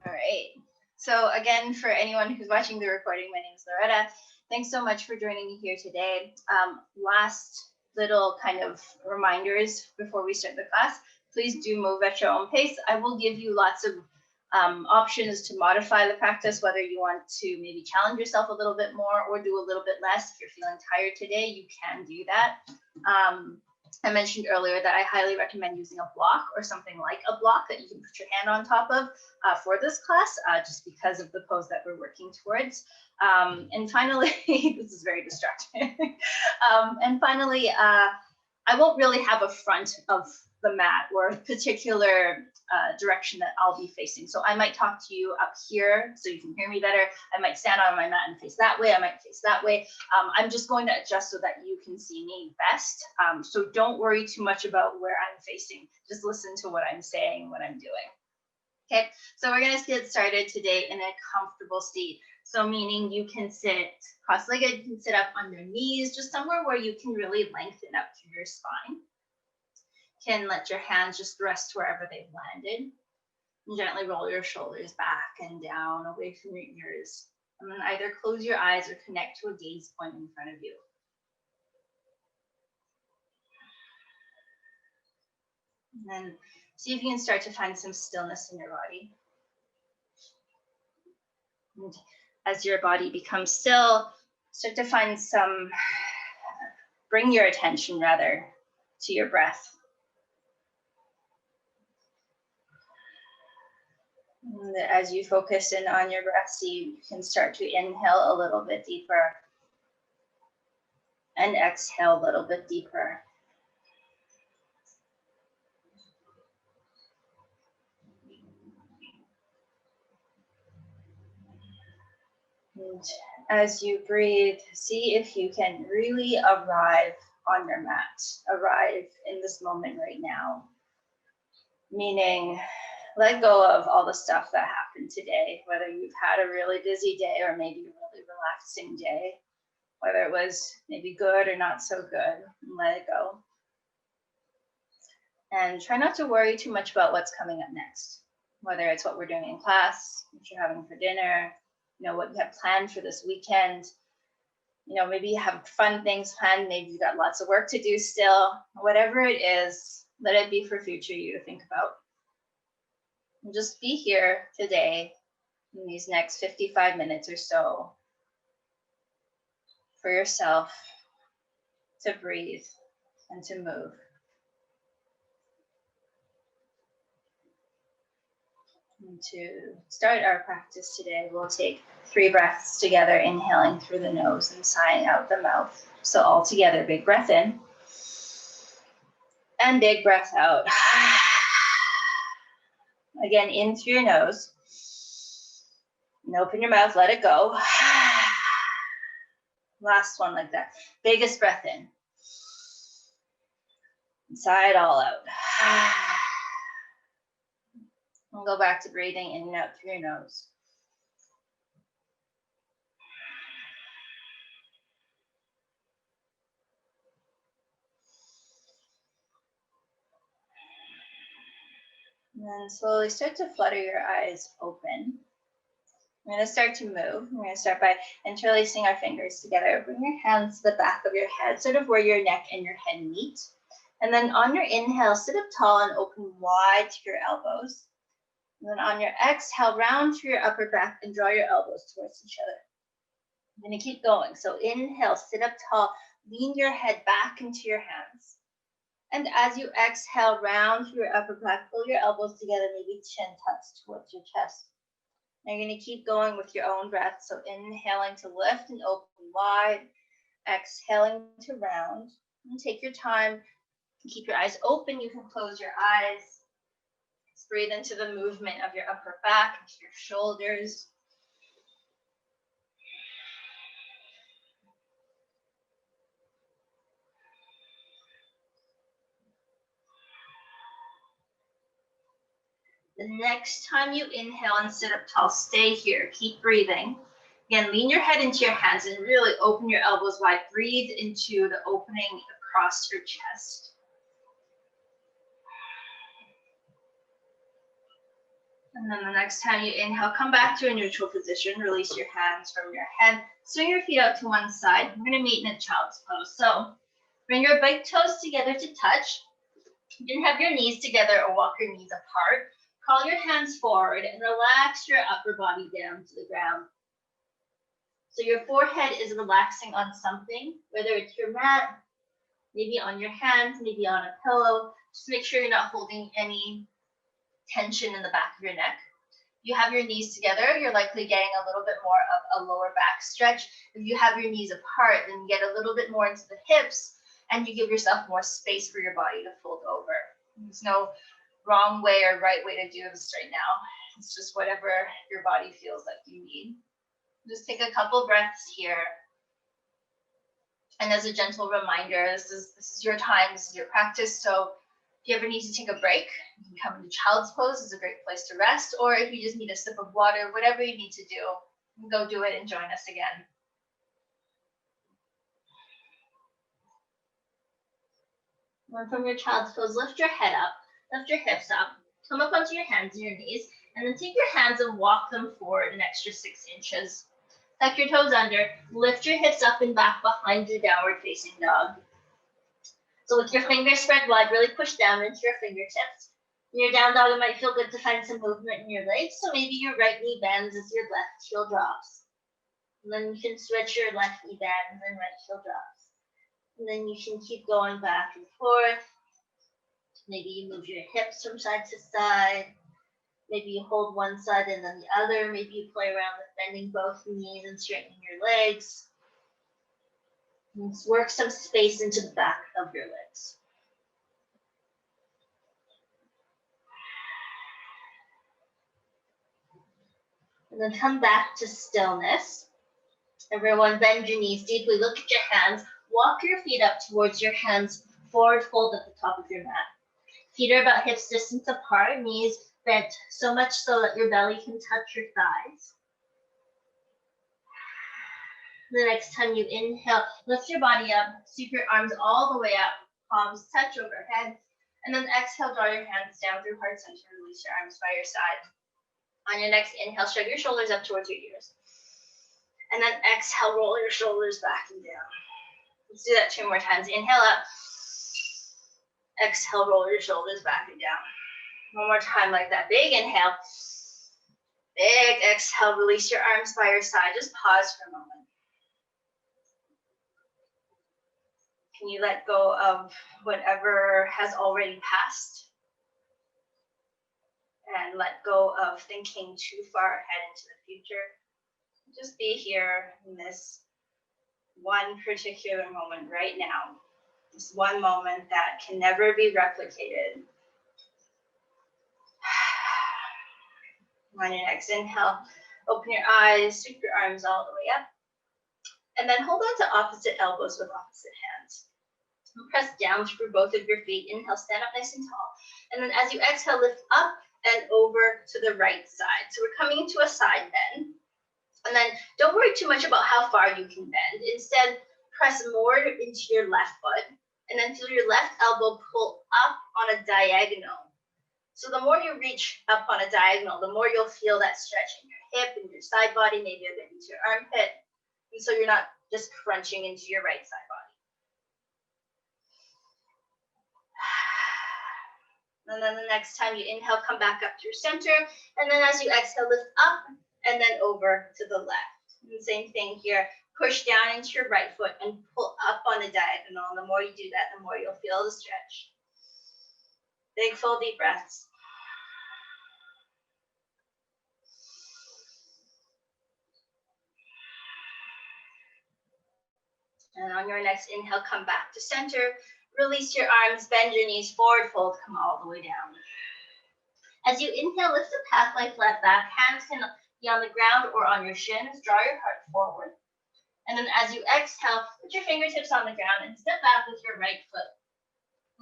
All right. So again, for anyone who's watching the recording, my name is Loretta. Thanks so much for joining me here today. Last little kind of reminders before we start the class. Please do move at your own pace. I will give you lots of options to modify the practice, whether you want to maybe challenge yourself a little bit more or do a little bit less. If you're feeling tired today, you can do that. I mentioned earlier that I highly recommend using a block or something like a block that you can put your hand on top of for this class, just because of the pose that we're working towards. And finally, this is very distracting. And finally, I won't really have a front of the mat or a particular direction that I'll be facing. So I might talk to you up here so you can hear me better. I might stand on my mat and face that way. I might face that way. I'm just going to adjust so that you can see me best. So don't worry too much about where I'm facing. Just listen to what I'm saying, what I'm doing. Okay, so we're going to get started today in a comfortable seat. So meaning you can sit cross-legged, you can sit up on your knees, just somewhere where you can really lengthen up through your spine. Can let your hands just rest wherever they've landed. And gently roll your shoulders back and down away from your ears. And then either close your eyes or connect to a gaze point in front of you. And then see if you can start to find some stillness in your body. And as your body becomes still, start to find some, bring your attention rather to your breath. And as you focus in on your breath, see you can start to inhale a little bit deeper and exhale a little bit deeper. And as you breathe, see if you can really arrive on your mat, arrive in this moment right now. Meaning, let go of all the stuff that happened today, whether you've had a really busy day or maybe a really relaxing day, whether it was maybe good or not so good, and let it go. And try not to worry too much about what's coming up next, whether it's what we're doing in class, what you're having for dinner, what you have planned for this weekend. Maybe you have fun things planned, maybe you've got lots of work to do still. Whatever it is, let it be for future you to think about. And just be here today in these next 55 minutes or so for yourself to breathe and to move. And to start our practice today, we'll take 3 breaths together, inhaling through the nose and sighing out the mouth. So all together, big breath in and big breath out. Again, in through your nose. And open your mouth, let it go. Last one like that. Biggest breath in. And sigh it all out. We'll go back to breathing in and out through your nose. And then slowly start to flutter your eyes open. We're going to start to move. We're going to start by interlacing our fingers together. Bring your hands to the back of your head, sort of where your neck and your head meet. And then on your inhale, sit up tall and open wide to your elbows. And then on your exhale, round through your upper back and draw your elbows towards each other. I'm going to keep going. So inhale, sit up tall, lean your head back into your hands. And as you exhale, round through your upper back, pull your elbows together, maybe chin tucks towards your chest. Now you're going to keep going with your own breath. So inhaling to lift and open wide, exhaling to round. And take your time. Keep your eyes open. You can close your eyes. Just breathe into the movement of your upper back, into your shoulders. The next time you inhale and sit up tall, stay here. Keep breathing. Again, lean your head into your hands and really open your elbows wide. Breathe into the opening across your chest. And then the next time you inhale, come back to a neutral position. Release your hands from your head. Swing your feet out to one side. We're going to meet in a child's pose. So bring your big toes together to touch. You can have your knees together or walk your knees apart. Crawl your hands forward and relax your upper body down to the ground. So your forehead is relaxing on something, whether it's your mat, maybe on your hands, maybe on a pillow. Just make sure you're not holding any tension in the back of your neck. You have your knees together, you're likely getting a little bit more of a lower back stretch. If you have your knees apart, then you get a little bit more into the hips and you give yourself more space for your body to fold over. There's no wrong way or right way to do this right now. It's just whatever your body feels like you need. Just take a couple breaths here. And as a gentle reminder, this is your time, this is your practice. So if you ever need to take a break, you can come into child's pose. It's a great place to rest. Or if you just need a sip of water, whatever you need to do, go do it and join us again. And from your child's pose, lift your head up, lift your hips up, come up onto your hands and your knees, and then take your hands and walk them forward an extra 6 inches. Tuck your toes under, lift your hips up and back behind your downward facing dog. So with your fingers spread wide, really push down into your fingertips. In your down dog, it might feel good to find some movement in your legs. So maybe your right knee bends as your left heel drops. And then you can switch your left knee bends and right heel drops. And then you can keep going back and forth. Maybe you move your hips from side to side. Maybe you hold one side and then the other. Maybe you play around with bending both knees and straightening your legs. And just work some space into the back of your legs. And then come back to stillness. Everyone bend your knees deeply, look at your hands, walk your feet up towards your hands, forward fold at the top of your mat. Feet are about hips distance apart, knees bent so much so that your belly can touch your thighs. The next time you inhale, lift your body up, sweep your arms all the way up, palms touch overhead, and then exhale, draw your hands down through heart center, release your arms by your side. On your next inhale, shrug your shoulders up towards your ears. And then exhale, roll your shoulders back and down. Let's do that 2 more times. Inhale up. Exhale, roll your shoulders back and down. One more time like that. Big inhale. Big exhale, release your arms by your side. Just pause for a moment. Can you let go of whatever has already passed? And let go of thinking too far ahead into the future. Just be here in this one particular moment right now. This one moment that can never be replicated. On your next inhale, open your eyes, sweep your arms all the way up. And then hold on to opposite elbows with opposite hands. And press down through both of your feet. Inhale, stand up nice and tall. And then as you exhale, lift up and over to the right side. So we're coming into a side bend. And then don't worry too much about how far you can bend. Instead, press more into your left foot. And then feel your left elbow pull up on a diagonal. So the more you reach up on a diagonal, the more you'll feel that stretch in your hip and your side body, maybe a bit into your armpit. And so you're not just crunching into your right side body. And then the next time you inhale, come back up through center. And then as you exhale, lift up and then over to the left. And same thing here. Push down into your right foot and pull up on the diagonal. And the more you do that, the more you'll feel the stretch. Big, full, deep breaths. And on your next inhale, come back to center. Release your arms, bend your knees, forward fold, come all the way down. As you inhale, lift the path leg flat back. Hands can be on the ground or on your shins. Draw your heart forward. And then as you exhale, put your fingertips on the ground and step back with your right foot.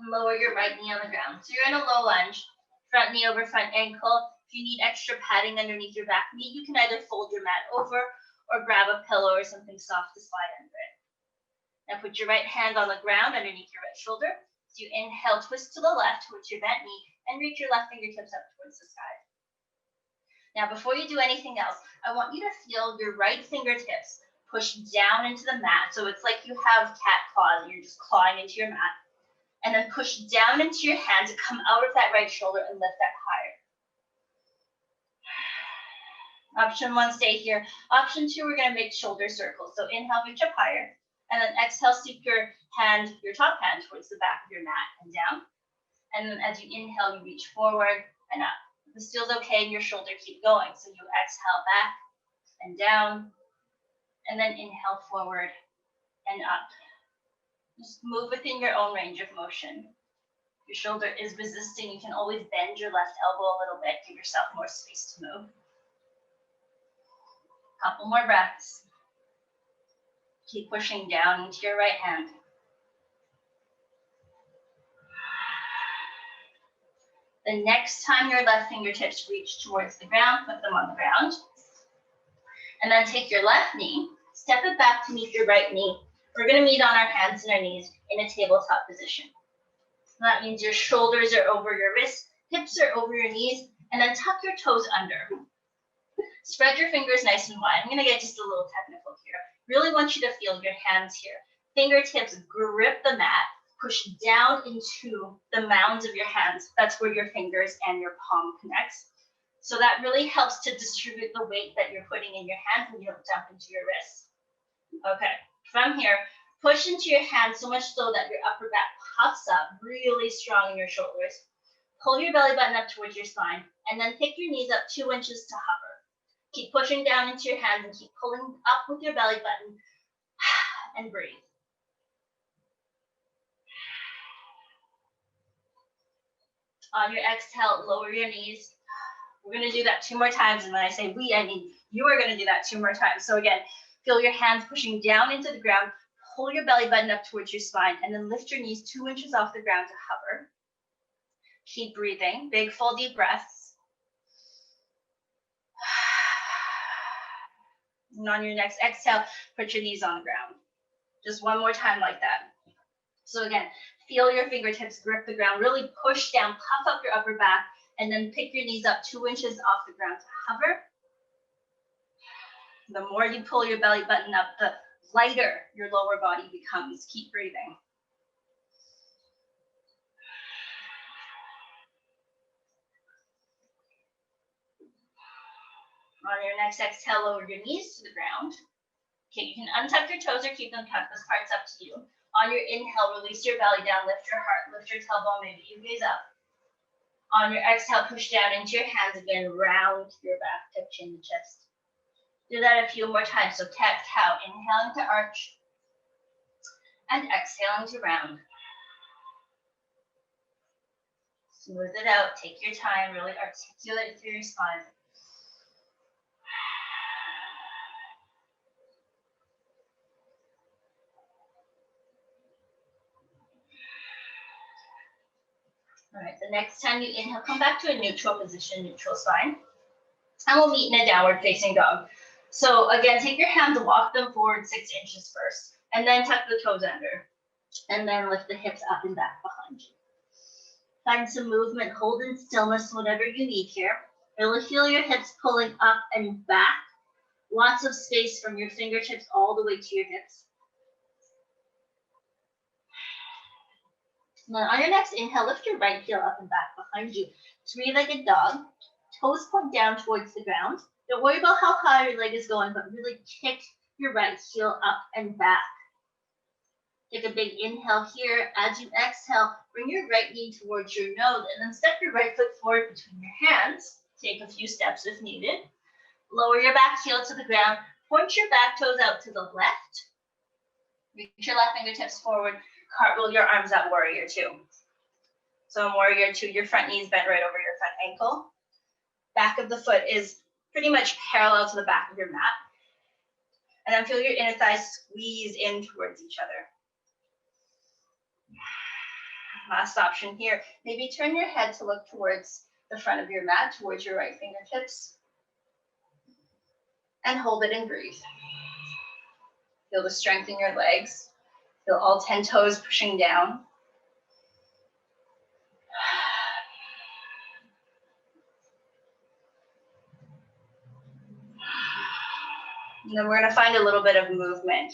And lower your right knee on the ground. So you're in a low lunge, front knee over front ankle. If you need extra padding underneath your back knee, you can either fold your mat over or grab a pillow or something soft to slide under it. Now put your right hand on the ground underneath your right shoulder. As you inhale, twist to the left towards your bent knee and reach your left fingertips up towards the sky. Now, before you do anything else, I want you to feel your right fingertips push down into the mat. So it's like you have cat claws, you're just clawing into your mat. And then push down into your hand to come out of that right shoulder and lift that higher. Option 1, stay here. Option 2, we're gonna make shoulder circles. So inhale, reach up higher. And then exhale, sweep your hand, your top hand towards the back of your mat and down. And then as you inhale, you reach forward and up. If this feels okay in your shoulder, keep going. So you exhale back and down, and then inhale forward and up. Just move within your own range of motion. Your shoulder is resisting. You can always bend your left elbow a little bit, give yourself more space to move. Couple more breaths. Keep pushing down into your right hand. The next time your left fingertips reach towards the ground, put them on the ground. And then take your left knee, step it back to meet your right knee. We're gonna meet on our hands and our knees in a tabletop position. That means your shoulders are over your wrists, hips are over your knees, and then tuck your toes under. Spread your fingers nice and wide. I'm gonna get just a little technical here. Really want you to feel your hands here. Fingertips grip the mat, push down into the mounds of your hands. That's where your fingers and your palm connects. So that really helps to distribute the weight that you're putting in your hands and you don't dump into your wrists. Okay, from here, push into your hands so much so that your upper back puffs up really strong in your shoulders. Pull your belly button up towards your spine and then pick your knees up 2 inches to hover. Keep pushing down into your hands and keep pulling up with your belly button and breathe. On your exhale, lower your knees. We're gonna do that 2 more times. And when I say we, I mean you are gonna do that 2 more times. So again, feel your hands pushing down into the ground, pull your belly button up towards your spine, and then lift your knees 2 inches off the ground to hover. Keep breathing, big full deep breaths. And on your next exhale, put your knees on the ground. Just 1 more time like that. So again, feel your fingertips grip the ground, really push down, puff up your upper back, and then pick your knees up 2 inches off the ground to hover. The more you pull your belly button up, the lighter your lower body becomes. Keep breathing. On your next exhale, lower your knees to the ground. Okay, you can untuck your toes or keep them tucked. This part's up to you. On your inhale, release your belly down, lift your heart, lift your tailbone, maybe you gaze up. On your exhale, push down into your hands again, round your back, tuck chin to chest. Do that a few more times. So cat cow, inhaling to arch and exhaling to round. Smooth it out, take your time, really articulate through your spine. All right, the next time you inhale, come back to a neutral position, neutral spine. And we'll meet in a downward facing dog. So again, take your hands, walk them forward 6 inches first, and then tuck the toes under. And then lift the hips up and back behind you. Find some movement, hold in stillness, whatever you need here. Really feel your hips pulling up and back. Lots of space from your fingertips all the way to your hips. And then on your next inhale, lift your right heel up and back behind you. 3-legged dog. Toes point down towards the ground. Don't worry about how high your leg is going, but really kick your right heel up and back. Take a big inhale here. As you exhale, bring your right knee towards your nose and then step your right foot forward between your hands. Take a few steps if needed. Lower your back heel to the ground. Point your back toes out to the left. Reach your left fingertips forward. Cartwheel your arms at warrior 2. So in warrior 2, your front knee is bent right over your front ankle. Back of the foot is pretty much parallel to the back of your mat. And then feel your inner thighs squeeze in towards each other. Last option here. Maybe turn your head to look towards the front of your mat, towards your right fingertips. And hold it and breathe. Feel the strength in your legs. Feel all 10 toes pushing down. And then we're going to find a little bit of movement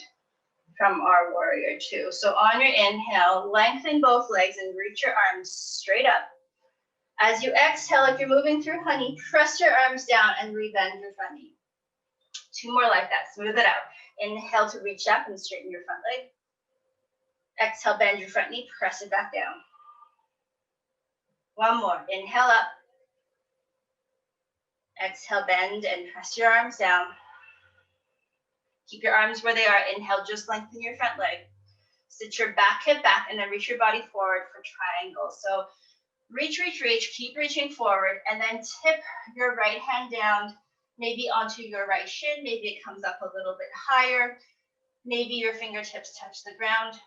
from our warrior two. So on your inhale, lengthen both legs and reach your arms straight up. As you exhale, if you're moving through honey, press your arms down and rebend your front knee. 2 more like that, smooth it out. Inhale to reach up and straighten your front leg. Exhale, bend your front knee, press it back down. 1 more, inhale up. Exhale, bend and press your arms down. Keep your arms where they are. Inhale, just lengthen your front leg. Sit your back hip back and then reach your body forward for triangle. So reach, reach, reach, keep reaching forward, and then tip your right hand down, maybe onto your right shin. Maybe it comes up a little bit higher. Maybe your fingertips touch the ground.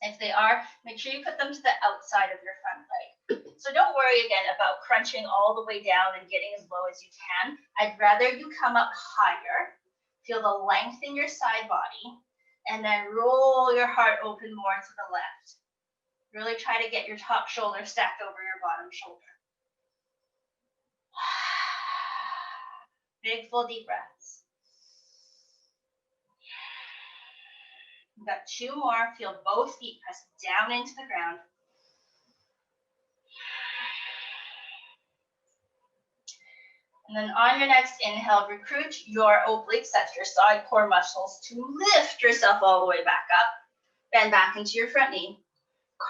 If they are, make sure you put them to the outside of your front leg. So don't worry again about crunching all the way down and getting as low as you can. I'd rather you come up higher, feel the length in your side body, and then roll your heart open more to the left. Really try to get your top shoulder stacked over your bottom shoulder. Big, full, deep breaths. We've got 2 more. Feel both feet press down into the ground. And then on your next inhale, recruit your obliques, that's your side core muscles, to lift yourself all the way back up. Bend back into your front knee.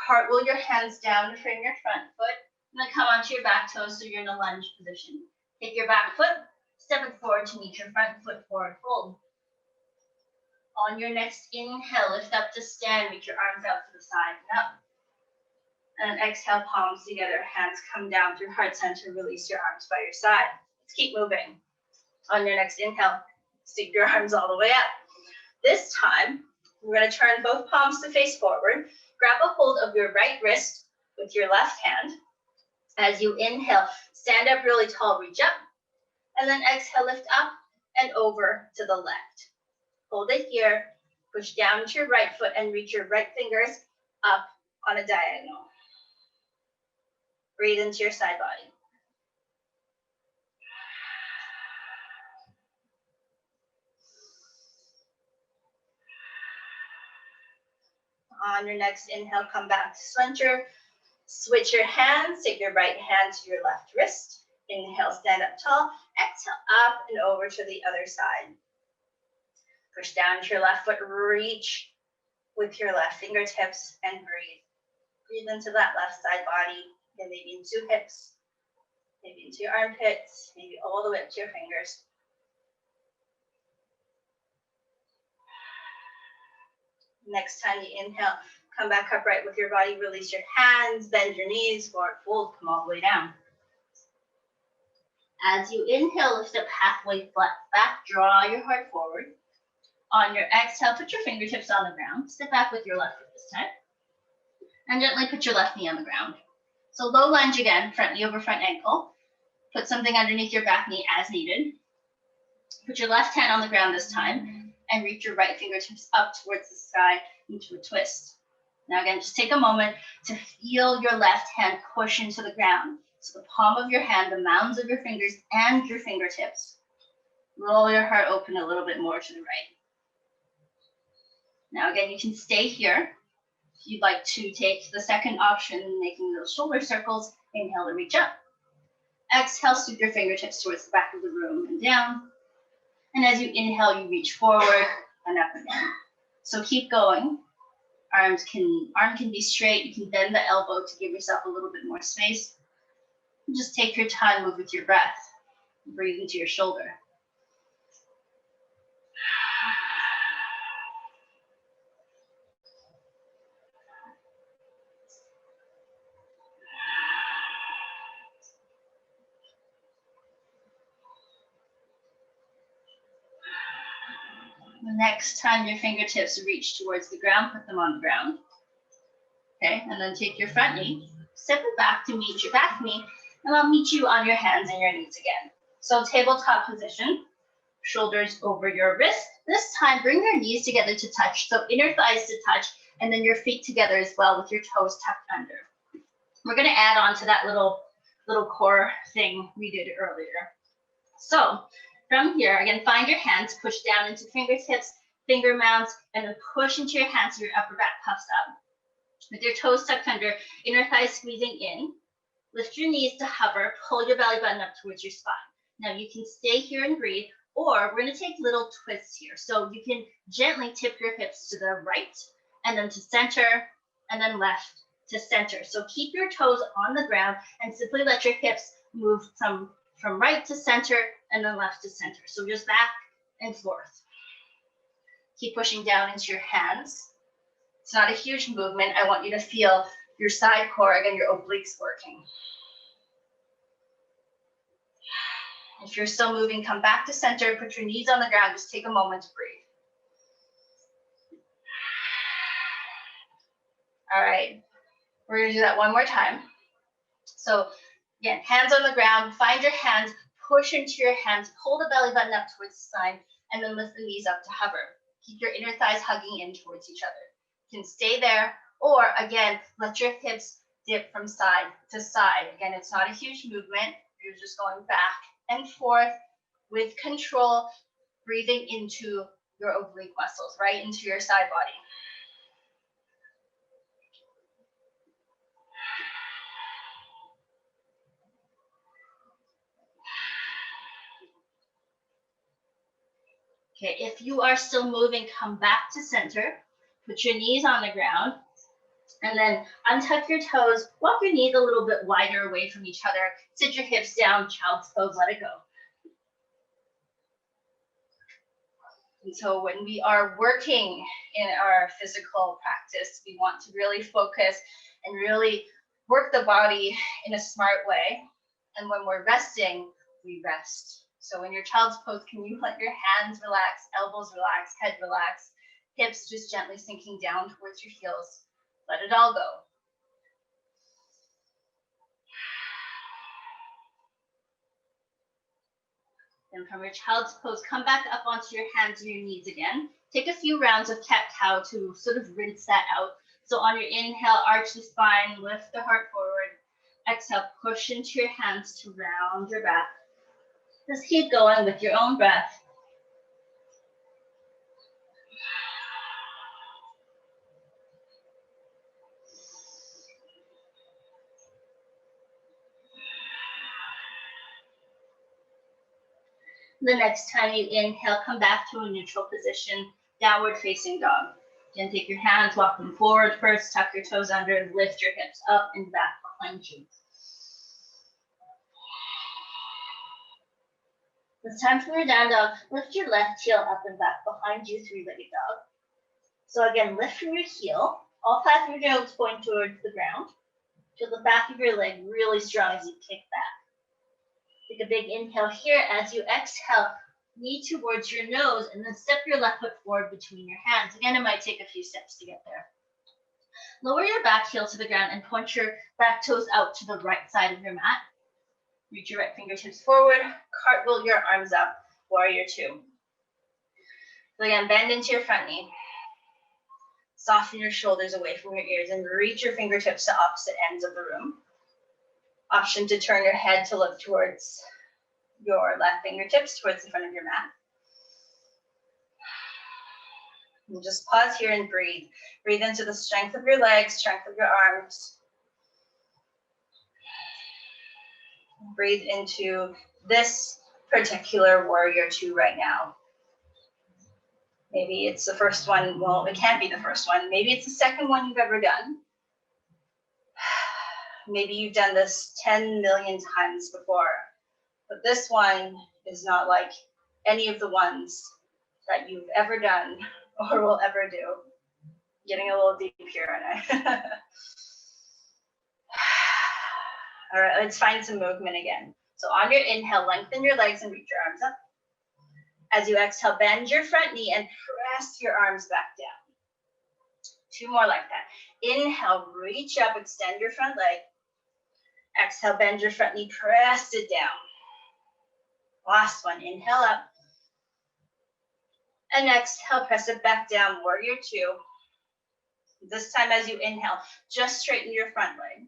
Cartwheel your hands down to frame your front foot. And then come onto your back toes so you're in a lunge position. Take your back foot, step it forward to meet your front foot, forward fold. On your next inhale, lift up to stand, reach your arms out to the side and up. And then exhale, palms together, hands come down through heart center, release your arms by your side. Let's keep moving. On your next inhale, stick your arms all the way up. This time, we're going to turn both palms to face forward. Grab a hold of your right wrist with your left hand. As you inhale, stand up really tall, reach up. And then exhale, lift up and over to the left. Hold it here, push down to your right foot and reach your right fingers up on a diagonal. Breathe into your side body. On your next inhale, come back to center. Switch your hands, take your right hand to your left wrist. Inhale, stand up tall. Exhale, up and over to the other side. Push down to your left foot, reach with your left fingertips and breathe. Breathe into that left side body, and maybe into hips, maybe into your armpits, maybe all the way up to your fingers. Next time you inhale, come back upright with your body, release your hands, bend your knees, forward fold, come all the way down. As you inhale, lift up halfway flat back, draw your heart forward. On your exhale, put your fingertips on the ground, step back with your left foot this time, and gently put your left knee on the ground. So low lunge again, front knee over front ankle. Put something underneath your back knee as needed. Put your left hand on the ground this time, and reach your right fingertips up towards the sky into a twist. Now again, just take a moment to feel your left hand push into the ground. So the palm of your hand, the mounds of your fingers, and your fingertips. Roll your heart open a little bit more to the right. Now again, you can stay here. If you'd like to take the second option, making those shoulder circles, inhale to reach up. Exhale, scoop your fingertips towards the back of the room and down. And as you inhale, you reach forward and up again. So keep going. Arm can be straight. You can bend the elbow to give yourself a little bit more space. And just take your time, move with your breath. Breathe into your shoulder. The next time your fingertips reach towards the ground, put them on the ground. Okay, and then take your front knee, step it back to meet your back knee, and I'll meet you on your hands and your knees again. So tabletop position, shoulders over your wrist. This time, bring your knees together to touch, so inner thighs to touch, and then your feet together as well with your toes tucked under. We're gonna add on to that little core thing we did earlier. So From here, again, find your hands, push down into fingertips, finger mounts, and then push into your hands so your upper back puffs up. With your toes tucked under, inner thighs squeezing in. Lift your knees to hover, pull your belly button up towards your spine. Now you can stay here and breathe, or we're gonna take little twists here. So you can gently tip your hips to the right, and then to center, and then left to center. So keep your toes on the ground and simply let your hips move from right to center and then left to center. So just back and forth. Keep pushing down into your hands. It's not a huge movement. I want you to feel your side core, again, your obliques working. If you're still moving, come back to center, put your knees on the ground, just take a moment to breathe. All right, we're gonna do that one more time. So again, hands on the ground, find your hands, push into your hands, pull the belly button up towards the spine, and then lift the knees up to hover. Keep your inner thighs hugging in towards each other. You can stay there, or again, let your hips dip from side to side. Again, it's not a huge movement. You're just going back and forth with control, breathing into your oblique muscles, right into your side body. Okay, if you are still moving, come back to center, put your knees on the ground, and then untuck your toes, walk your knees a little bit wider away from each other, sit your hips down, child's pose, let it go. And so when we are working in our physical practice, we want to really focus and really work the body in a smart way. And when we're resting, we rest. So in your child's pose, can you let your hands relax, elbows relax, head relax, hips just gently sinking down towards your heels. Let it all go. Then from your child's pose, come back up onto your hands and your knees again. Take a few rounds of cat-cow to sort of rinse that out. So on your inhale, arch the spine, lift the heart forward. Exhale, push into your hands to round your back. Just keep going with your own breath. The next time you inhale, come back to a neutral position, downward facing dog. Then take your hands, walk them forward first, tuck your toes under, lift your hips up and back behind you. It's time for your down dog. Lift your left heel up and back behind you, three-legged dog. So again, lift from your heel. All 5 of your toes point towards the ground. Feel the back of your leg really strong as you kick back. Take a big inhale here. As you exhale, knee towards your nose, and then step your left foot forward between your hands. Again, it might take a few steps to get there. Lower your back heel to the ground and point your back toes out to the right side of your mat. Reach your right fingertips forward, cartwheel your arms up, warrior 2. So again, bend into your front knee. Soften your shoulders away from your ears and reach your fingertips to opposite ends of the room. Option to turn your head to look towards your left fingertips, towards the front of your mat. And just pause here and breathe. Breathe into the strength of your legs, strength of your arms. Breathe into this particular warrior 2 right now. Maybe it's the first one. Well, it can't be the first one. Maybe it's the second one you've ever done. Maybe you've done this 10 million times before, but this one is not like any of the ones that you've ever done or will ever do. Getting a little deep here, aren't I? All right, let's find some movement again. So on your inhale, lengthen your legs and reach your arms up. As you exhale, bend your front knee and press your arms back down. 2 more like that. Inhale, reach up, extend your front leg. Exhale, bend your front knee, press it down. Last one, inhale up. And exhale, press it back down, warrior 2. This time as you inhale, just straighten your front leg.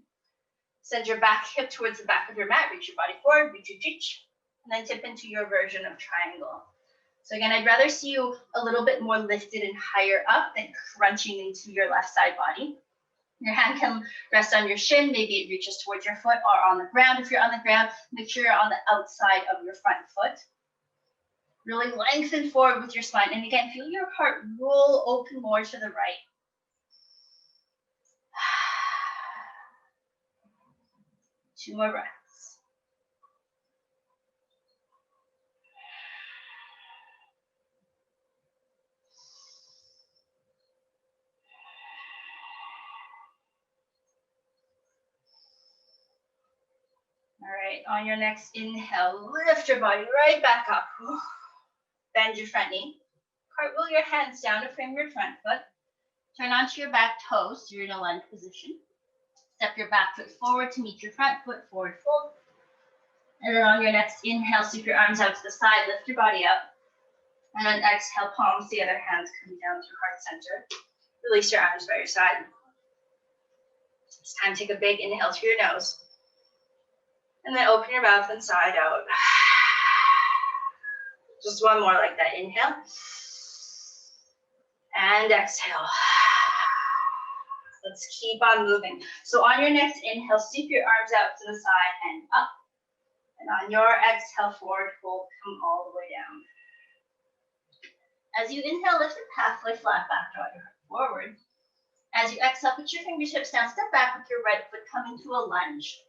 Send your back hip towards the back of your mat, reach your body forward, reach, reach, reach. and then tip into your version of triangle. So again, I'd rather see you a little bit more lifted and higher up than crunching into your left side body. Your hand can rest on your shin, maybe it reaches towards your foot, or on the ground. If you're on the ground, make sure you're on the outside of your front foot. Really lengthen forward with your spine. And again, feel your heart roll open more to the right. Two more breaths. All right, on your next inhale, lift your body right back up. Bend your front knee. Cartwheel your hands down to frame your front foot. Turn onto your back toes, so you're in a lunge position. Step your back foot forward to meet your front foot, forward fold. And then on your next inhale, sweep your arms out to the side, lift your body up. And then exhale, palms the other hands coming down to heart center. Release your arms by your side. It's time to take a big inhale through your nose. And then open your mouth and side out. Just one more like that. Inhale. And exhale. Let's keep on moving. So on your next inhale, sweep your arms out to the side and up. And on your exhale, forward fold, come all the way down. As you inhale, lift your halfway flat back, draw your heart forward. As you exhale, put your fingertips down, step back with your right foot, come into a lunge.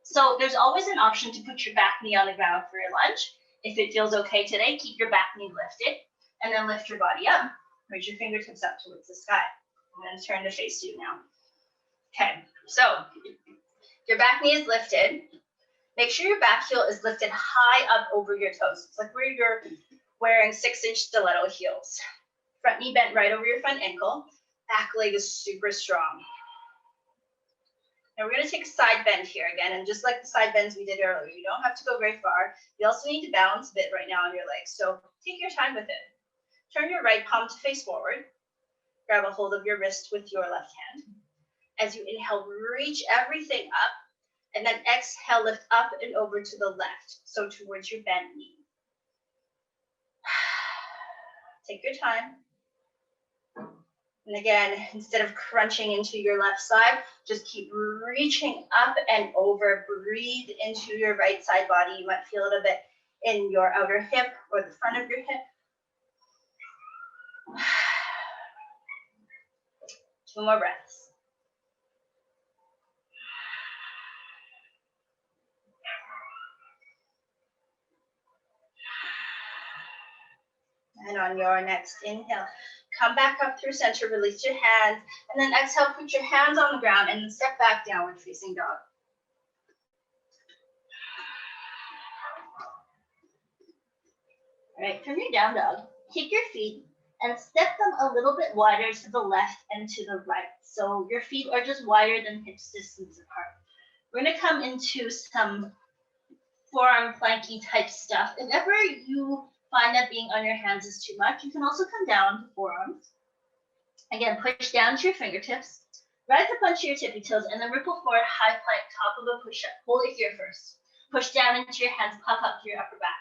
So there's always an option to put your back knee on the ground for your lunge. If it feels okay today, keep your back knee lifted, and then lift your body up. Raise your fingertips up towards the sky. And then turn to face you now. Okay, so your back knee is lifted. Make sure your back heel is lifted high up over your toes. It's like where you're wearing 6-inch stiletto heels. Front knee bent right over your front ankle. Back leg is super strong. Now we're going to take a side bend here again, and just like the side bends we did earlier, you don't have to go very far. You also need to balance a bit right now on your legs, so take your time with it. Turn your right palm to face forward. Grab a hold of your wrist with your left hand. As you inhale, reach everything up, and then exhale, lift up and over to the left, so towards your bent knee. Take your time. And again, instead of crunching into your left side, just keep reaching up and over. Breathe into your right side body. You might feel a little bit in your outer hip or the front of your hip. 2 more breaths. And on your next inhale, come back up through center, release your hands, and then exhale, put your hands on the ground and step back downward facing dog. All right, from your down dog, take your feet and step them a little bit wider to the left and to the right. So your feet are just wider than hips distance apart. We're gonna come into some forearm planky type stuff. If ever you find that being on your hands is too much, you can also come down to forearms. Again, push down to your fingertips, rise up onto your tippy toes, and then ripple forward, high plank, top of a push-up. Hold it here first. Push down into your hands, pop up to your upper back.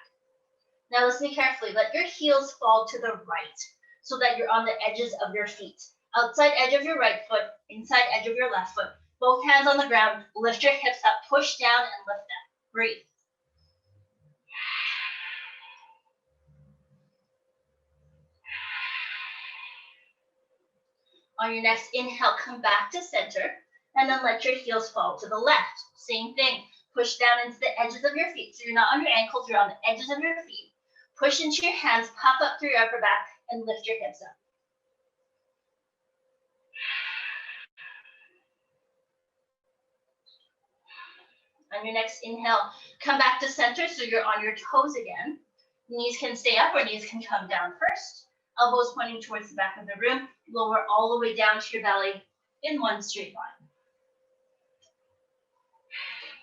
Now listen carefully, let your heels fall to the right so that you're on the edges of your feet. Outside edge of your right foot, inside edge of your left foot. Both hands on the ground, lift your hips up, push down and lift up. Breathe. On your next inhale, come back to center, and then let your heels fall to the left. Same thing, push down into the edges of your feet. So you're not on your ankles, you're on the edges of your feet. Push into your hands, pop up through your upper back, and lift your hips up. On your next inhale, come back to center, so you're on your toes again. Knees can stay up or knees can come down first. Elbows pointing towards the back of the room. Lower all the way down to your belly in one straight line.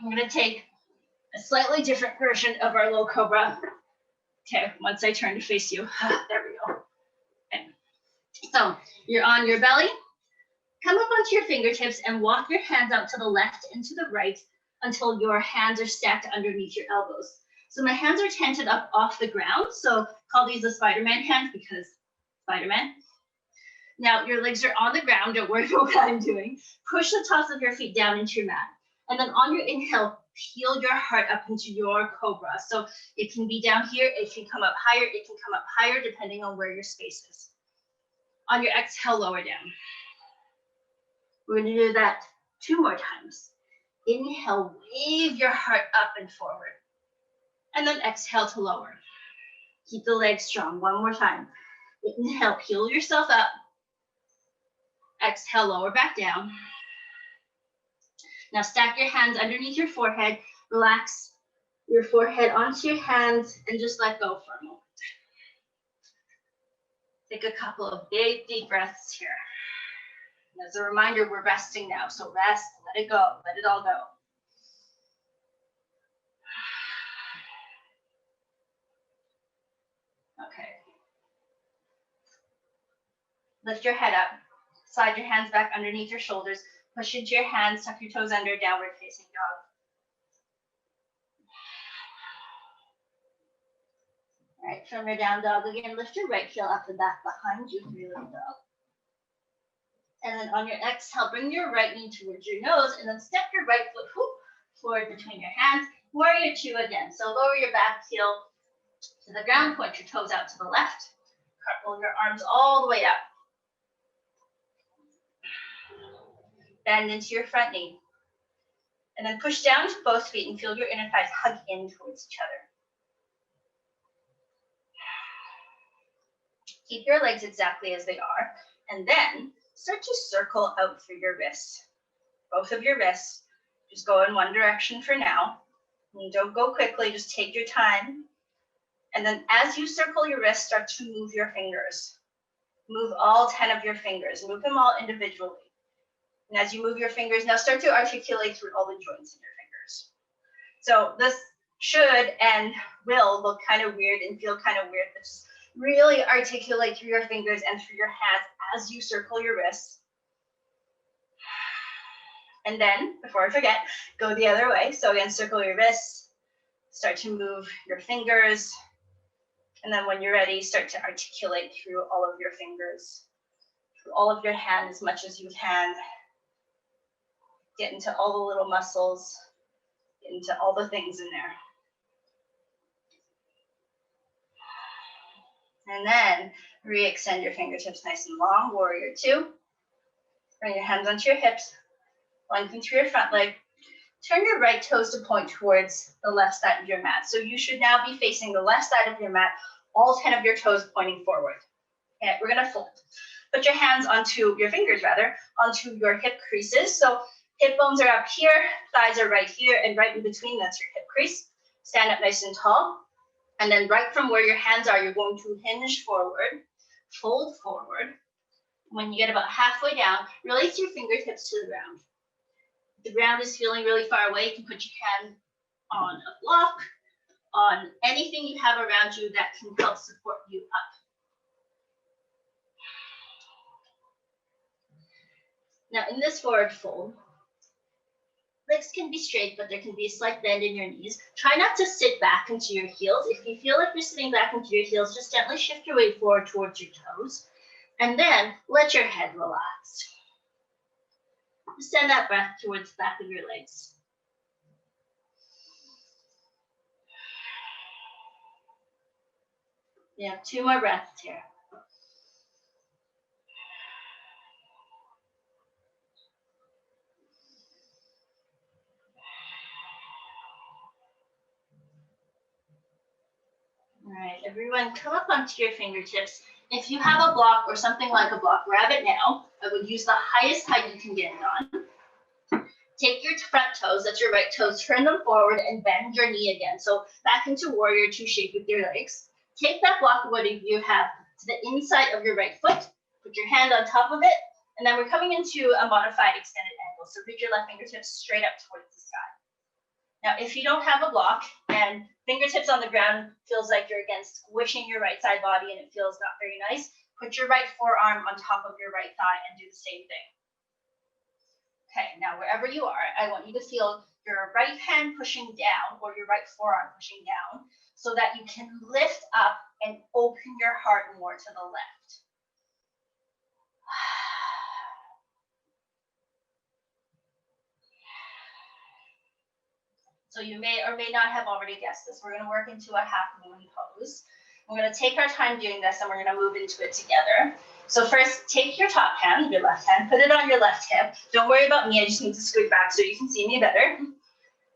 I'm going to take a slightly different version of our low cobra. Okay, once I turn to face you. There we go. Okay. So you're on your belly. Come up onto your fingertips and walk your hands out to the left and to the right until your hands are stacked underneath your elbows. So my hands are tented up off the ground. So call these the Spider-Man hands because Spider-Man. Now your legs are on the ground. Don't worry about what I'm doing. Push the tops of your feet down into your mat. And then on your inhale, peel your heart up into your cobra. So it can be down here. It can come up higher. It can come up higher depending on where your space is. On your exhale, lower down. We're going to do that 2 more times. Inhale, wave your heart up and forward. And then exhale to lower. Keep the legs strong. 1 more time. Inhale, peel yourself up. Exhale, lower back down. Now stack your hands underneath your forehead. Relax your forehead onto your hands and just let go for a moment. Take a couple of big, deep breaths here. As a reminder, we're resting now. So rest, let it go, let it all go. Okay. Lift your head up. Slide your hands back underneath your shoulders. Push into your hands, tuck your toes under, downward facing dog. All right, from your down dog again, lift your right heel up and back behind you, 3-legged dog. And then on your exhale, bring your right knee towards your nose and then step your right foot forward between your hands. Warrior 2 again. So lower your back heel to the ground, point your toes out to the left. Cartwheel your arms all the way up. Bend into your front knee. And then push down to both feet and feel your inner thighs hug in towards each other. Keep your legs exactly as they are. And then start to circle out through your wrists. Both of your wrists. Just go in one direction for now. And don't go quickly, just take your time. And then as you circle your wrists, start to move your fingers. Move all 10 of your fingers. Move them all individually. And as you move your fingers, now start to articulate through all the joints in your fingers. So this should and will look kind of weird and feel kind of weird, but just really articulate through your fingers and through your hands as you circle your wrists. And then, before I forget, go the other way. So again, circle your wrists, start to move your fingers. And then when you're ready, start to articulate through all of your fingers, through all of your hand as much as you can. Get into all the little muscles, get into all the things in there. And then re-extend your fingertips nice and long, warrior 2. Bring your hands onto your hips, lengthen through your front leg. Turn your right toes to point towards the left side of your mat. So you should now be facing the left side of your mat, all 10 of your toes pointing forward. Okay, we're gonna fold. Put your hands onto, your fingers rather, onto your hip creases. So hip bones are up here, thighs are right here, and right in between, that's your hip crease. Stand up nice and tall. And then right from where your hands are, you're going to hinge forward, fold forward. When you get about halfway down, release your fingertips to the ground. If the ground is feeling really far away, you can put your hand on a block, on anything you have around you that can help support you up. Now in this forward fold, legs can be straight, but there can be a slight bend in your knees. Try not to sit back into your heels. If you feel like you're sitting back into your heels, just gently shift your weight forward towards your toes. And then let your head relax. Send that breath towards the back of your legs. We have 2 more breaths here. All right, everyone, come up onto your fingertips. If you have a block or something like a block, grab it now. I would use the highest height you can get it on. Take your front toes, that's your right toes, turn them forward and bend your knee again. So back into warrior 2 shape with your legs. Take that block, whatever you have, to the inside of your right foot. Put your hand on top of it. And then we're coming into a modified extended angle. So reach your left fingertips straight up towards the sky. Now, if you don't have a block and fingertips on the ground feels like you're against squishing your right side body and it feels not very nice, put your right forearm on top of your right thigh and do the same thing. Okay, now wherever you are, I want you to feel your right hand pushing down or your right forearm pushing down so that you can lift up and open your heart more to the left. So you may or may not have already guessed this. We're going to work into a half moon pose. We're going to take our time doing this and we're going to move into it together. So first, take your top hand, your left hand, put it on your left hip. Don't worry about me. I just need to scoot back so you can see me better.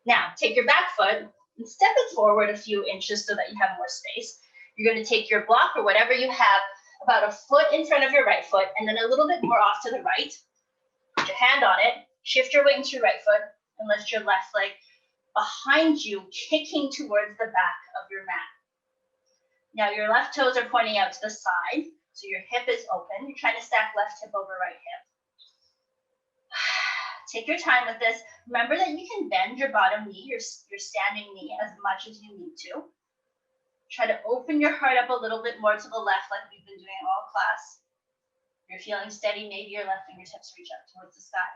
Now, take your back foot and step it forward a few inches so that you have more space. You're going to take your block or whatever you have about a foot in front of your right foot and then a little bit more off to the right. Put your hand on it, shift your weight into your right foot and lift your left leg behind you, kicking towards the back of your mat. Now your left toes are pointing out to the side, so your hip is open. You're trying to stack left hip over right hip. Take your time with this. Remember that you can bend your bottom knee, your standing knee, as much as you need to. Try to open your heart up a little bit more to the left like we've been doing all class. If you're feeling steady, maybe your left fingertips reach up towards the sky.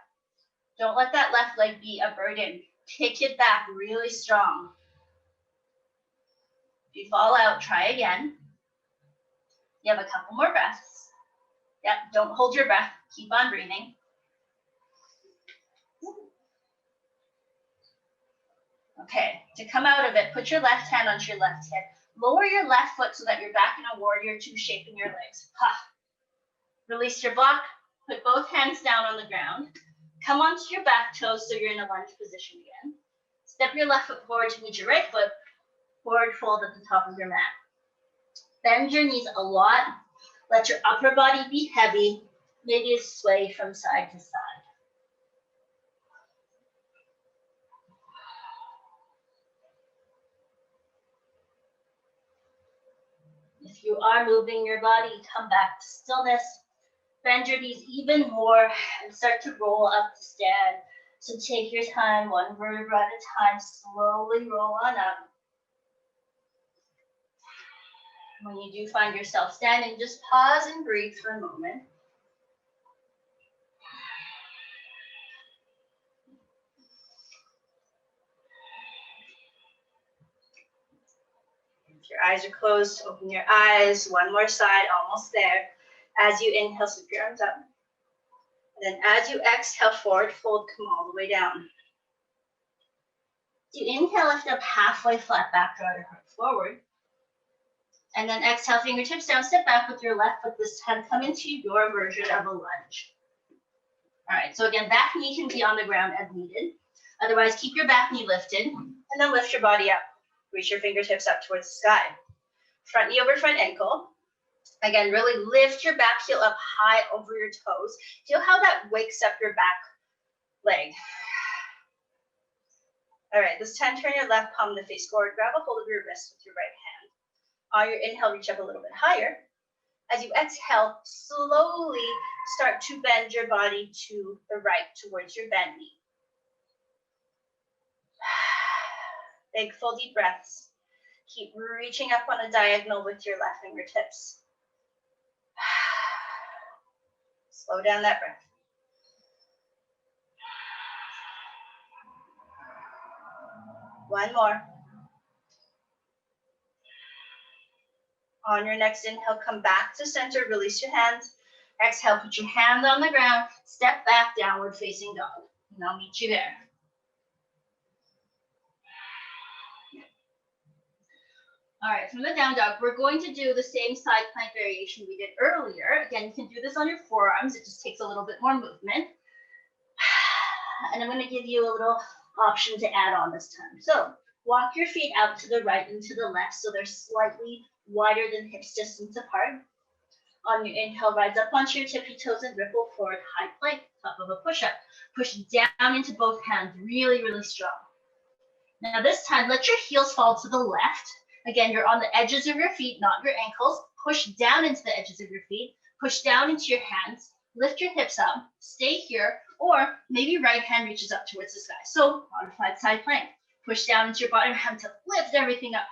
Don't let that left leg be a burden. Kick it back really strong. If you fall out, try again. You have a couple more breaths. Yep, don't hold your breath. Keep on breathing. Okay, to come out of it, put your left hand onto your left hip. Lower your left foot so that you're back in a warrior two shape in your legs. Release your block. Put both hands down on the ground. Come onto your back toes so you're in a lunge position again. Step your left foot forward to meet your right foot. Forward fold at the top of your mat. Bend your knees a lot. Let your upper body be heavy. Maybe sway from side to side. If you are moving your body, come back to stillness. Bend your knees even more and start to roll up to stand. So take your time, one vertebra at a time, slowly roll on up. When you do find yourself standing, just pause and breathe for a moment. If your eyes are closed, open your eyes. One more side, almost there. As you inhale, sweep your arms up. And then as you exhale, forward fold, come all the way down. You inhale, lift up halfway, flat back, draw your heart forward. And then exhale, fingertips down, step back with your left foot this time. Come into your version of a lunge. All right, so again, back knee can be on the ground as needed. Otherwise, keep your back knee lifted and then lift your body up. Reach your fingertips up towards the sky. Front knee over front ankle. Again, really lift your back heel up high over your toes. Feel how that wakes up your back leg. All right, this time turn your left palm to face forward. Grab a hold of your wrist with your right hand. On your inhale, reach up a little bit higher. As you exhale, slowly start to bend your body to the right towards your bent knee. Big full deep breaths. Keep reaching up on a diagonal with your left fingertips. Slow down that breath. One more. On your next inhale, come back to center, release your hands. Exhale, put your hands on the ground, step back, downward facing dog. And I'll meet you there. All right, from the down dog, we're going to do the same side plank variation we did earlier. Again, you can do this on your forearms. It just takes a little bit more movement. And I'm going to give you a little option to add on this time. So walk your feet out to the right and to the left so they're slightly wider than hips distance apart. On your inhale, rise up onto your tippy toes and ripple forward, high plank, top of a push-up. Push down into both hands, really, really strong. Now this time, let your heels fall to the left. Again, you're on the edges of your feet, not your ankles. Push down into the edges of your feet. Push down into your hands. Lift your hips up. Stay here, or maybe right hand reaches up towards the sky. So modified side plank. Push down into your bottom hand to lift everything up high.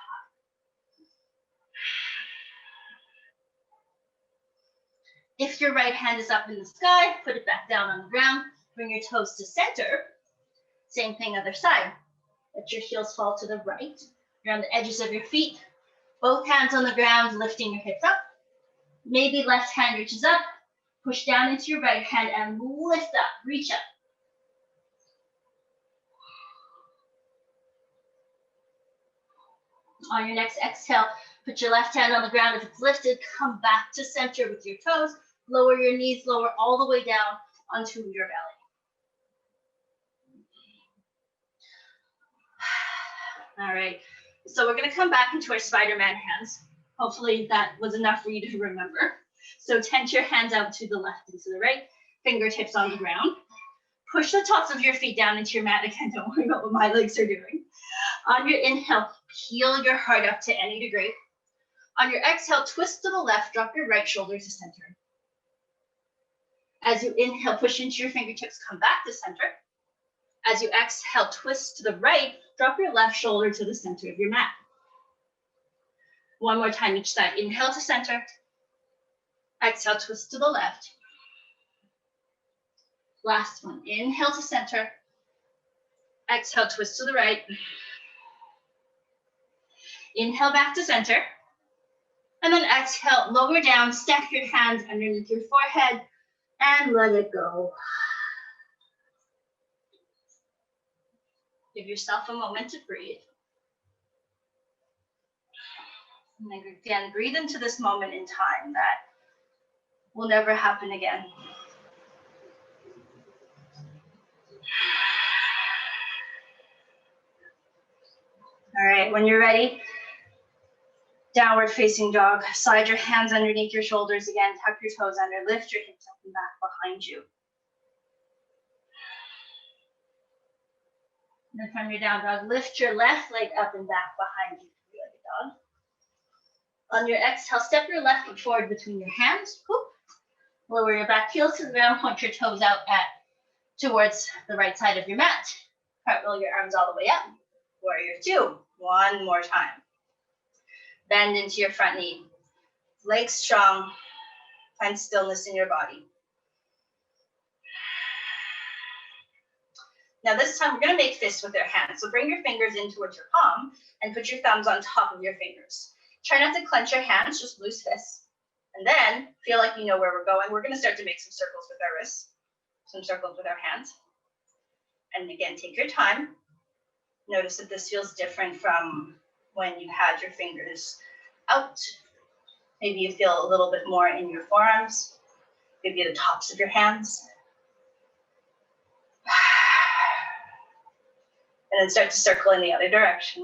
If your right hand is up in the sky, put it back down on the ground. Bring your toes to center. Same thing other side. Let your heels fall to the right. You're on the edges of your feet. Both hands on the ground, lifting your hips up. Maybe left hand reaches up. Push down into your right hand and lift up, reach up. On your next exhale, put your left hand on the ground. If it's lifted, come back to center with your toes. Lower your knees, lower all the way down onto your belly. All right, so we're gonna come back into our Spider-Man hands. Hopefully that was enough for you to remember. So tense your hands out to the left and to the right, fingertips on the ground. Push the tops of your feet down into your mat. Again, don't worry about what my legs are doing. On your inhale, peel your heart up to any degree. On your exhale, twist to the left, drop your right shoulder to center. As you inhale, push into your fingertips, come back to center. As you exhale, twist to the right, drop your left shoulder to the center of your mat. One more time each side. Inhale to center. Exhale, twist to the left. Last one. Inhale to center. Exhale, twist to the right. Inhale back to center. And then exhale, lower down, stack your hands underneath your forehead and let it go. Give yourself a moment to breathe. And again, breathe into this moment in time that will never happen again. All right, when you're ready, downward facing dog. Slide your hands underneath your shoulders again, tuck your toes under, lift your hips up and back behind you. And then from your down dog, lift your left leg up and back behind you, three-legged dog. On your exhale, step your left foot forward between your hands. Whoop. Lower your back heel to the ground, point your toes out towards the right side of your mat. Cartwheel your arms all the way up. Warrior two. One more time. Bend into your front knee. Legs strong. Find stillness in your body. Now this time we're going to make fists with our hands. So bring your fingers in towards your palm and put your thumbs on top of your fingers. Try not to clench your hands, just loose fists. And then feel like you know where we're going. We're going to start to make some circles with our wrists, some circles with our hands. And again, take your time. Notice that this feels different from when you had your fingers out. Maybe you feel a little bit more in your forearms, maybe the tops of your hands. And then start to circle in the other direction.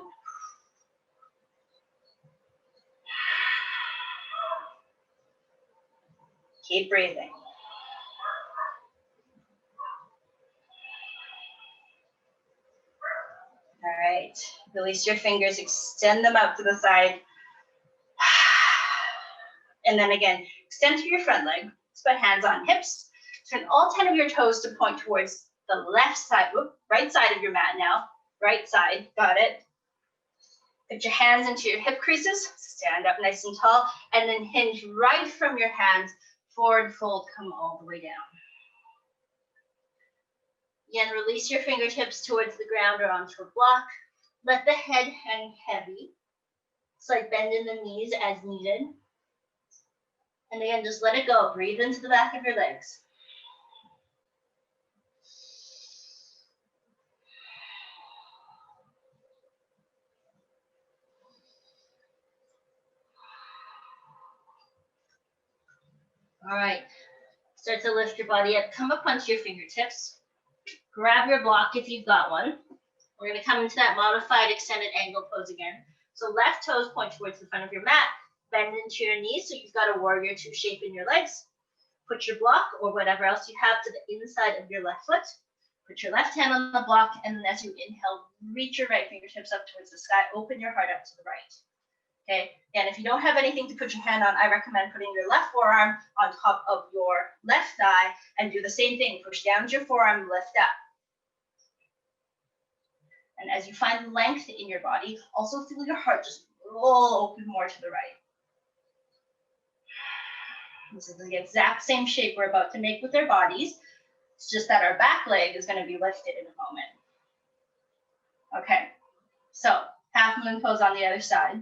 Keep breathing. All right, release your fingers, extend them out to the side. And then again, extend to your front leg, put hands on hips. Turn all 10 of your toes to point towards the left side, right side of your mat now. Right side, got it. Put your hands into your hip creases, stand up nice and tall, and then hinge right from your hands, forward fold, come all the way down. Again, release your fingertips towards the ground or onto a block. Let the head hang heavy. Slight bend in the knees as needed. And again, just let it go. Breathe into the back of your legs. All right, start to lift your body up. Come up onto your fingertips. Grab your block if you've got one. We're going to come into that modified extended angle pose again. So left toes point towards the front of your mat. Bend into your knees so you've got a warrior two shape in your legs. Put your block or whatever else you have to the inside of your left foot. Put your left hand on the block, and then as you inhale, reach your right fingertips up towards the sky. Open your heart up to the right. Okay, and if you don't have anything to put your hand on, I recommend putting your left forearm on top of your left thigh and do the same thing. Push down to your forearm, lift up. And as you find length in your body, also feel your heart just roll open more to the right. This is the exact same shape we're about to make with our bodies. It's just that our back leg is going to be lifted in a moment. Okay, so half moon pose on the other side.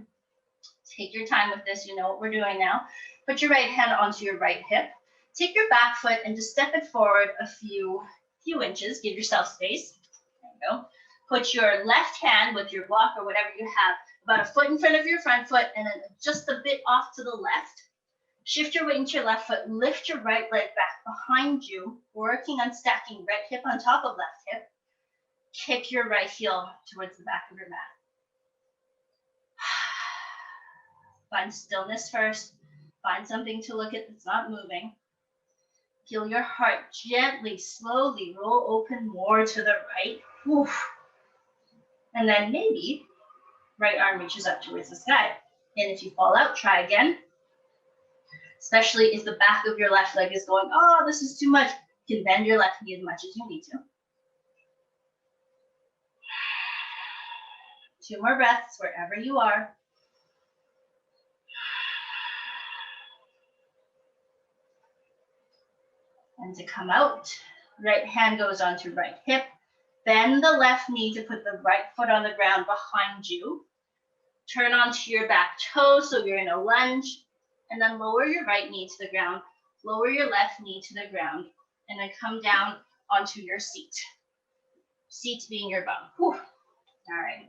Take your time with this, you know what we're doing now. Put your right hand onto your right hip. Take your back foot and just step it forward a few inches. Give yourself space. There you go. Put your left hand with your block or whatever you have about a foot in front of your front foot and then just a bit off to the left. Shift your weight into your left foot. Lift your right leg back behind you, working on stacking right hip on top of left hip. Kick your right heel towards the back of your mat. Find stillness first. Find something to look at that's not moving. Feel your heart gently, slowly roll open more to the right. Oof. And then maybe right arm reaches up towards the sky. And if you fall out, try again. Especially if the back of your left leg is going, oh, this is too much. You can bend your left knee as much as you need to. 2 more breaths wherever you are. And to come out, right hand goes onto right hip. Bend the left knee to put the right foot on the ground behind you. Turn onto your back toe so you're in a lunge. And then lower your right knee to the ground. Lower your left knee to the ground. And then come down onto your seat. Seat being your bum. Whew. All right.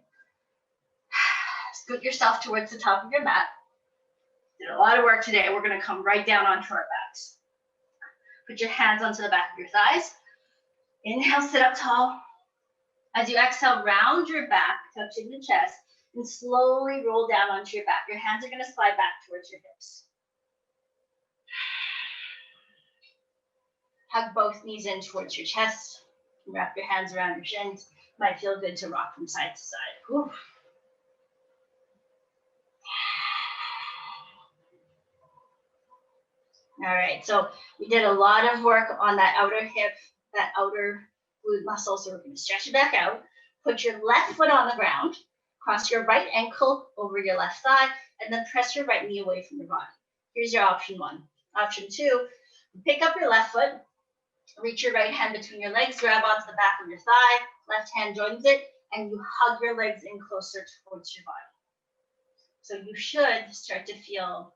Scoot yourself towards the top of your mat. Did a lot of work today. We're going to come right down onto our backs. Put your hands onto the back of your thighs. Inhale, sit up tall. As you exhale, round your back, touching the chest, and slowly roll down onto your back. Your hands are going to slide back towards your hips. Hug both knees in towards your chest. Wrap your hands around your shins. Might feel good to rock from side to side. Whew. All right, so we did a lot of work on that outer hip, that outer glute muscle. So we're going to stretch it back out. Put your left foot on the ground. Cross your right ankle over your left thigh, and then press your right knee away from your body. Here's your option 1. Option 2, pick up your left foot, reach your right hand between your legs, grab onto the back of your thigh, left hand joins it, and you hug your legs in closer towards your body. So you should start to feel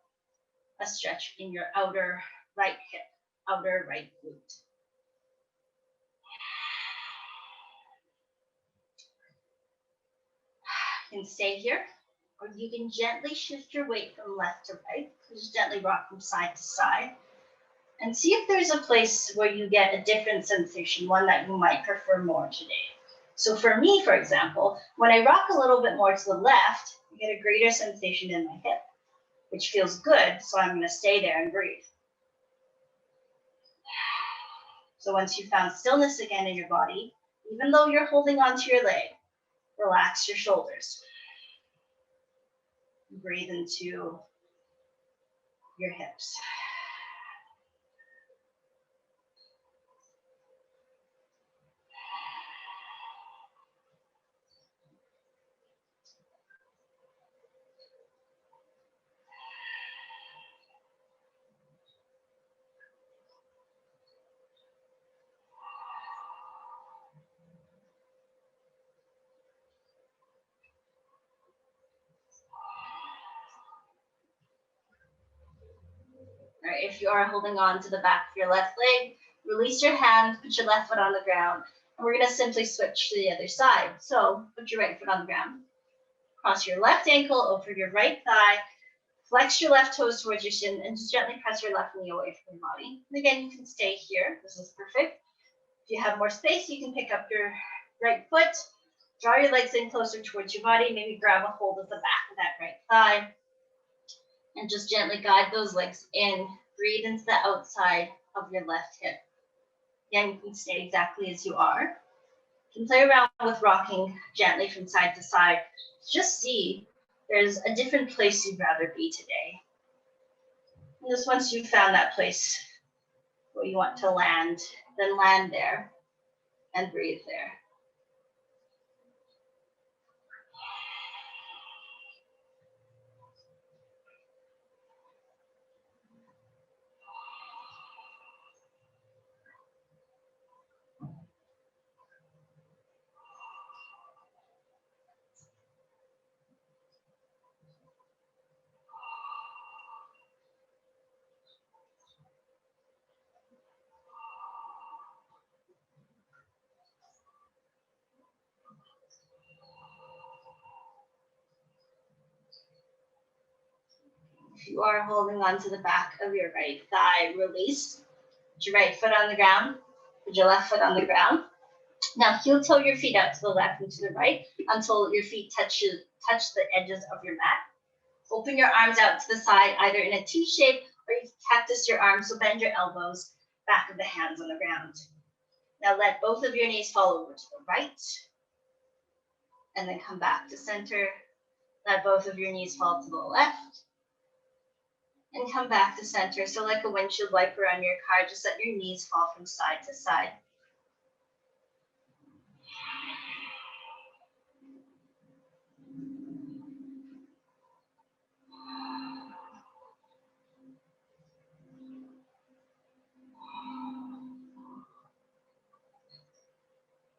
a stretch in your outer right hip, outer right glute. You can stay here, or you can gently shift your weight from left to right. Just gently rock from side to side. And see if there's a place where you get a different sensation, one that you might prefer more today. So for me, for example, when I rock a little bit more to the left, I get a greater sensation in my hip, which feels good, so I'm going to stay there and breathe. So once you've found stillness again in your body, even though you're holding onto your leg, relax your shoulders. Breathe into your hips. All right, if you are holding on to the back of your left leg, release your hand, put your left foot on the ground, and we're going to simply switch to the other side. So put your right foot on the ground, cross your left ankle over your right thigh, flex your left toes towards your shin, and just gently press your left knee away from your body. And again, you can stay here. This is perfect. If you have more space, you can pick up your right foot, draw your legs in closer towards your body, maybe grab a hold of the back of that right thigh, and just gently guide those legs in. Breathe into the outside of your left hip. Again, you can stay exactly as you are. You can play around with rocking gently from side to side. Just see there's a different place you'd rather be today. And just once you've found that place where you want to land, then land there and breathe there. If you are holding on to the back of your right thigh, release. Put your right foot on the ground. Put your left foot on the ground. Now heel toe your feet out to the left and to the right until your feet touch the edges of your mat. Open your arms out to the side, either in a T shape or you cactus your arms, so bend your elbows, back of the hands on the ground. Now let both of your knees fall over to the right, and then come back to center. Let both of your knees fall to the left, and come back to center. So like a windshield wiper on your car, just let your knees fall from side to side.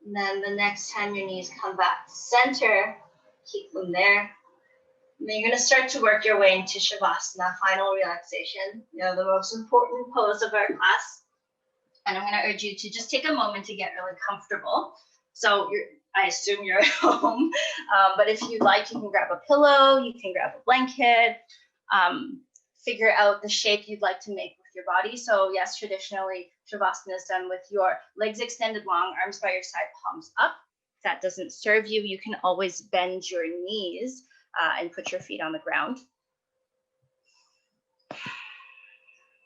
And then the next time your knees come back to center, keep them there. And then you're going to start to work your way into Shavasana, final relaxation, the most important pose of our class. And I'm going to urge you to just take a moment to get really comfortable. So I assume you're at home, but if you'd like, you can grab a pillow, you can grab a blanket, figure out the shape you'd like to make with your body. So yes, traditionally, Shavasana is done with your legs extended long, arms by your side, palms up. If that doesn't serve you, you can always bend your knees and put your feet on the ground.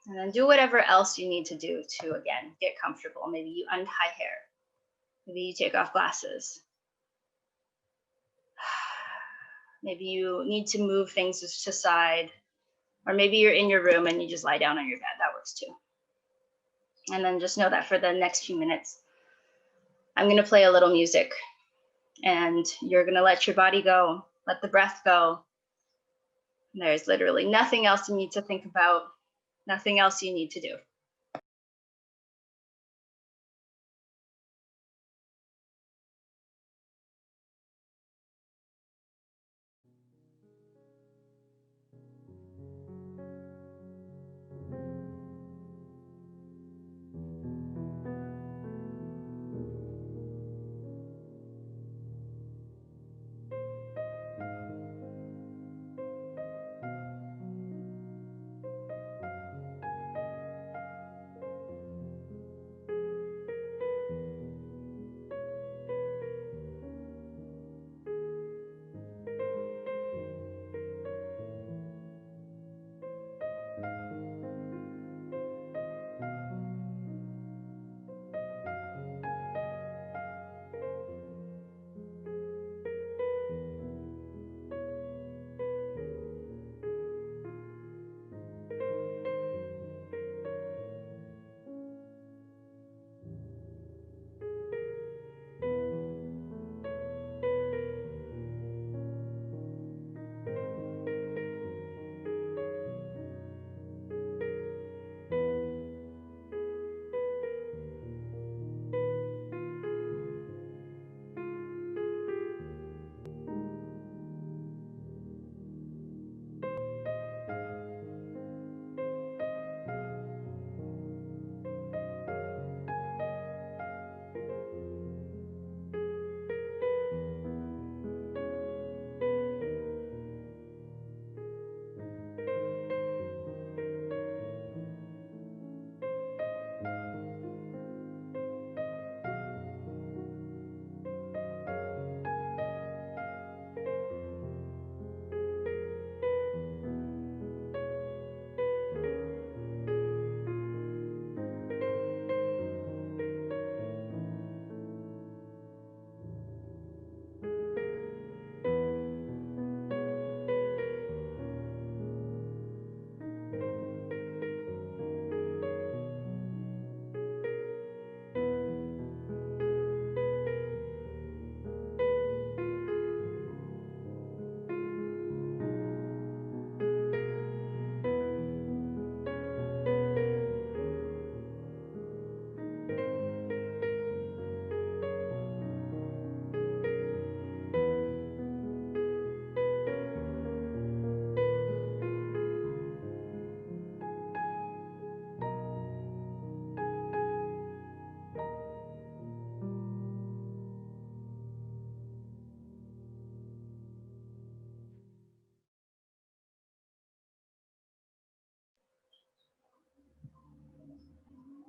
And then do whatever else you need to do to, again, get comfortable. Maybe you untie hair. Maybe you take off glasses. Maybe you need to move things to side. Or maybe you're in your room and you just lie down on your bed. That works too. And then just know that for the next few minutes, I'm going to play a little music. And you're going to let your body go. Let the breath go. And there's literally nothing else you need to think about. Nothing else you need to do.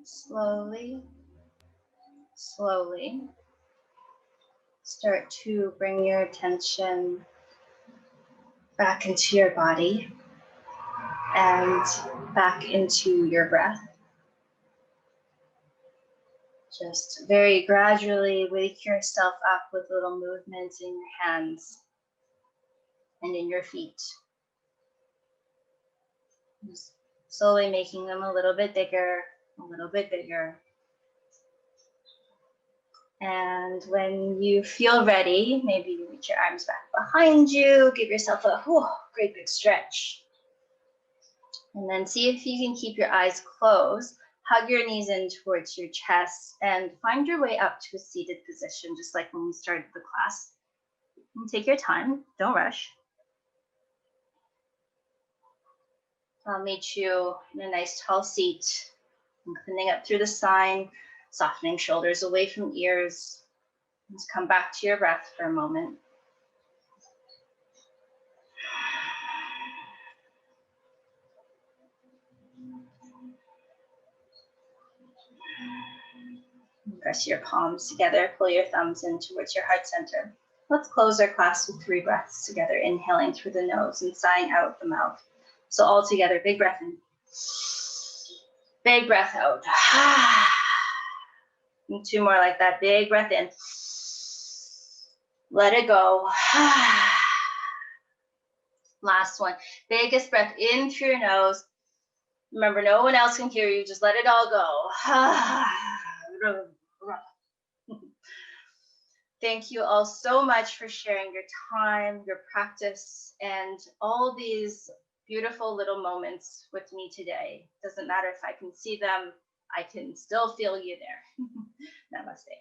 Slowly, slowly start to bring your attention back into your body and back into your breath. Just very gradually wake yourself up with little movements in your hands and in your feet. Just slowly making them a little bit bigger, a little bit bigger. And when you feel ready, maybe you reach your arms back behind you, give yourself a great big stretch. And then see if you can keep your eyes closed. Hug your knees in towards your chest and find your way up to a seated position, just like when we started the class. And take your time, don't rush. I'll meet you in a nice tall seat, lengthening up through the spine, softening shoulders away from ears. Just come back to your breath for a moment. Press your palms together, pull your thumbs in towards your heart center. Let's close our class with 3 breaths together, inhaling through the nose and sighing out the mouth. So all together, big breath in. Big breath out. And 2 more like that, big breath in. Let it go. Last one, biggest breath in through your nose. Remember, no one else can hear you, just let it all go. Thank you all so much for sharing your time, your practice, and all these beautiful little moments with me today. Doesn't matter if I can see them, I can still feel you there. Namaste.